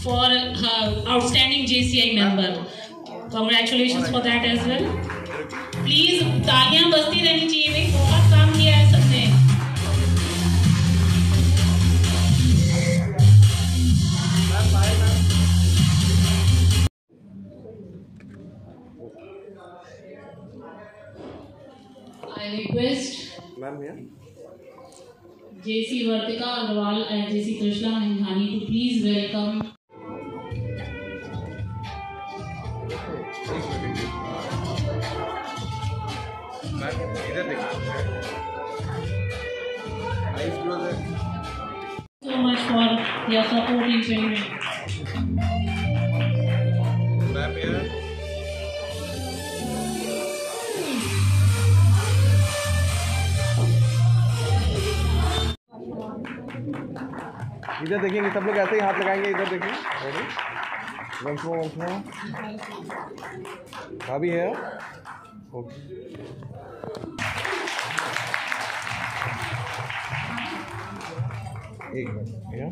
For outstanding JCI member. Congratulations for that as well. Please तालियां बजती रहनी चाहिए भाई, बहुत काम किया है सबने. I request JC Vartika Agarwal and JC Krishna Manghani to please welcome. So much for your support in training. इधर देखेंगे सब लोग, ऐसे ही हाथ लगाएंगे. इधर देखिए, रेडी, वंस मोर. भाभी है ओके. एक मिनट यहाँ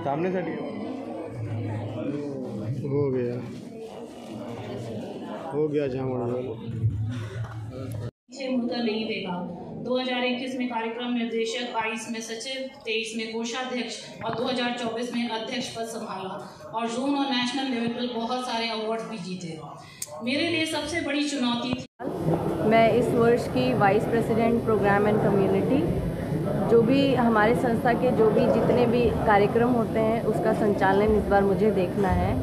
सामने से हो गया झामड़ा नहीं देखा. 2021 में कार्यक्रम निर्देशक, 22 में सचिव, 23 में कोषाध्यक्ष और 2024 में अध्यक्ष पद संभाला और जोन और नेशनल लेवल पर बहुत सारे अवार्ड भी जीते. मेरे लिए सबसे बड़ी चुनौती थी. मैं इस वर्ष की vice president program and community. जो भी हमारे संस्था के जो भी जितने भी कार्यक्रम होते हैं उसका संचालन इस बार मुझे देखना है.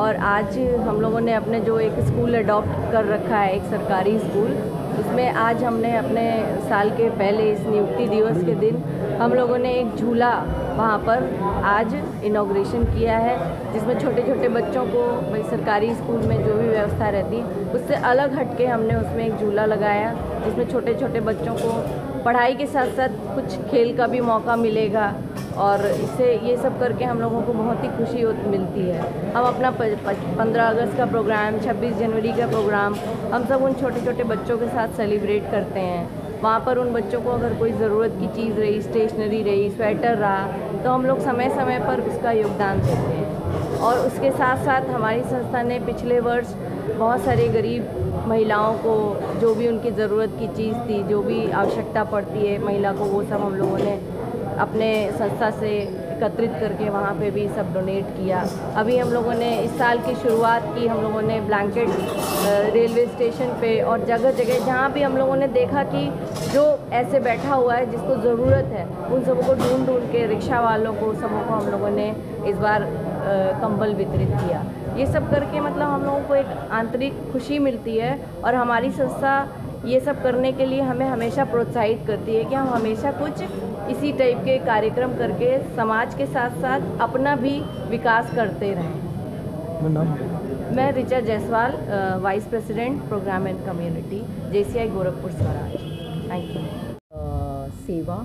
और आज हम लोगों ने अपने जो एक स्कूल अडॉप्ट कर रखा है, एक सरकारी स्कूल, उसमें आज हमने अपने साल के पहले इस नियुक्ति दिवस के दिन हम लोगों ने एक झूला वहाँ पर आज इनॉग्रेशन किया है, जिसमें छोटे छोटे बच्चों को भाई सरकारी स्कूल में जो भी व्यवस्था रहती उससे अलग हटके हमने उसमें एक झूला लगाया, जिसमें छोटे छोटे बच्चों को पढ़ाई के साथ साथ कुछ खेल का भी मौका मिलेगा. और इससे ये सब करके हम लोगों को बहुत ही खुशी मिलती है. हम अपना 15 अगस्त का प्रोग्राम, 26 जनवरी का प्रोग्राम हम सब उन छोटे छोटे बच्चों के साथ सेलिब्रेट करते हैं. वहाँ पर उन बच्चों को अगर कोई ज़रूरत की चीज़ रही, स्टेशनरी रही, स्वेटर रहा, तो हम लोग समय समय पर उसका योगदान देते हैं. और उसके साथ साथ हमारी संस्था ने पिछले वर्ष बहुत सारे गरीब महिलाओं को जो भी उनकी ज़रूरत की चीज़ थी, जो भी आवश्यकता पड़ती है महिला को, वो सब हम लोगों ने अपने संस्था से एकत्रित करके वहाँ पे भी सब डोनेट किया. अभी हम लोगों ने इस साल की शुरुआत की, हम लोगों ने ब्लैंकेट रेलवे स्टेशन पे और जगह जगह जहाँ भी हम लोगों ने देखा कि जो ऐसे बैठा हुआ है जिसको ज़रूरत है, उन सबों को ढूंढ के, रिक्शा वालों को, सबों को हम लोगों ने इस बार कंबल वितरित किया. ये सब करके मतलब हम लोगों को एक आंतरिक खुशी मिलती है. और हमारी संस्था ये सब करने के लिए हमें हमेशा प्रोत्साहित करती है कि हम हमेशा कुछ इसी टाइप के कार्यक्रम करके समाज के साथ साथ अपना भी विकास करते रहें. मैं Richa Jaiswal, vice president program and community, JCI Gorakhpur Swaraj. Thank you. सेवा,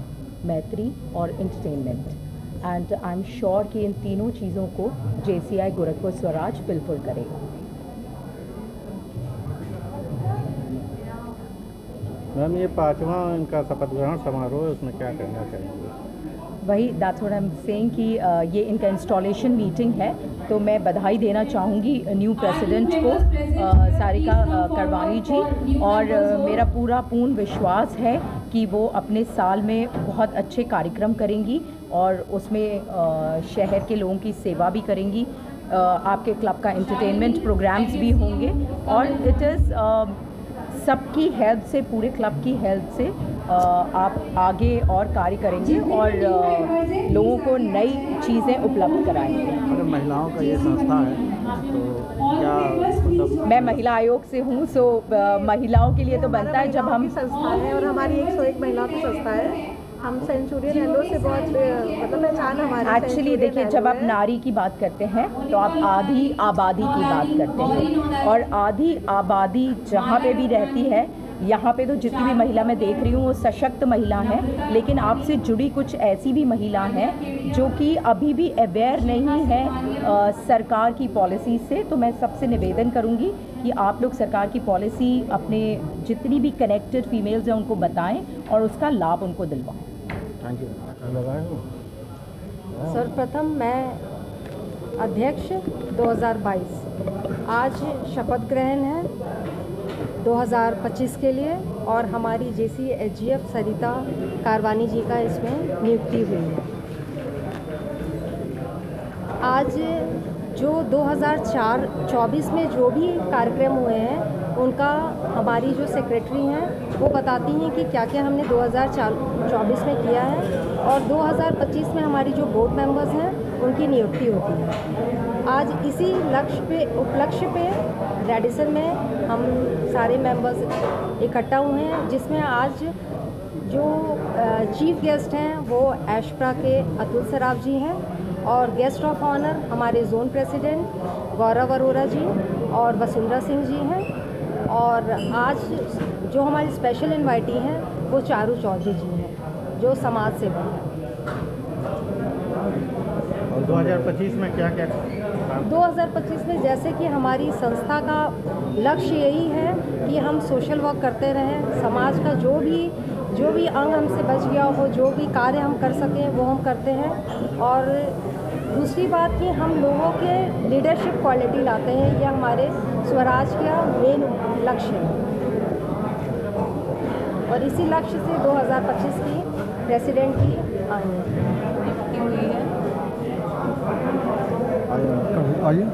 मैत्री और entertainment, and I am sure कि इन तीनों चीज़ों को JCI गोरखपुर स्वराज फुलफिल करेगा. मैम, ये 5वां इनका शपथ ग्रहण समारोह है, उसमें क्या करना चाहिए? वही that's what I am saying कि ये इनका इंस्टॉलेशन मीटिंग है, तो मैं बधाई देना चाहूँगी न्यू प्रेसिडेंट को, सारिका करवानी जी. और मेरा पूर्ण विश्वास है कि वो अपने साल में बहुत अच्छे कार्यक्रम करेंगी और उसमें शहर के लोगों की सेवा भी करेंगी. आपके क्लब का एंटरटेनमेंट प्रोग्राम्स भी होंगे और इट इज़ सबकी हेल्प से, पूरे क्लब की हेल्प से आप आगे और कार्य करेंगे और लोगों को नई चीज़ें उपलब्ध कराएंगे. महिलाओं का ये संस्था है, तो क्या मतलब? मैं महिला आयोग से हूँ, सो महिलाओं के लिए तो बनता है जब हम संस्था है और हमारी 101 महिलाओं की संस्था है हम सेंचुरियन येलो से बहुत मतलब पहचान हमारी। एक्चुअली देखिए, जब आप नारी की बात करते हैं तो आप आधी आबादी की बात करते हैं, और आधी आबादी जहाँ पे भी रहती है, यहाँ पे तो जितनी भी महिला मैं देख रही हूँ वो सशक्त महिला हैं, लेकिन आपसे जुड़ी कुछ ऐसी भी महिला हैं जो कि अभी भी अवेयर नहीं है सरकार की पॉलिसी से। तो मैं सबसे निवेदन करूँगी कि आप लोग सरकार की पॉलिसी अपने जितनी भी कनेक्टेड फीमेल्स हैं उनको बताएं और उसका लाभ उनको दिलवाएं। Thank you. सर्वप्रथम मैं अध्यक्ष 2022, आज शपथ ग्रहण है 2025 के लिए, और हमारी जेसी एचजीएफ सरिता कारवानी जी का इसमें नियुक्ति हुई है। आज जो 2024 में जो भी कार्यक्रम हुए हैं उनका हमारी जो सेक्रेटरी हैं वो बताती हैं कि क्या क्या हमने 2024 में किया है, और 2025 में हमारी जो बोर्ड मेंबर्स हैं उनकी नियुक्ति होती है। आज इसी उपलक्ष्य पे रेडिसन में हम सारे मेंबर्स इकट्ठा हुए हैं, जिसमें आज जो चीफ गेस्ट हैं वो एशप्रा के अतुल सराफ जी हैं, और गेस्ट ऑफ ऑनर हमारे जोन प्रेसिडेंट गौरव अरोरा जी और वसुंधरा सिंह जी हैं, और आज जो हमारी स्पेशल इनवाइटी हैं वो चारू चौधरी जी हैं जो समाज सेवक हैं। और 2025 में क्या क्या 2025 में जैसे कि हमारी संस्था का लक्ष्य यही है कि हम सोशल वर्क करते रहें, समाज का जो भी अंग हमसे बच गया हो, जो भी कार्य हम कर सकें वो हम करते हैं। और दूसरी बात कि हम लोगों के लीडरशिप क्वालिटी लाते हैं, यह हमारे स्वराज का मेन लक्ष्य है, और इसी लक्ष्य से 2025 की प्रेसिडेंट की नियुक्ति हुई है। आइए।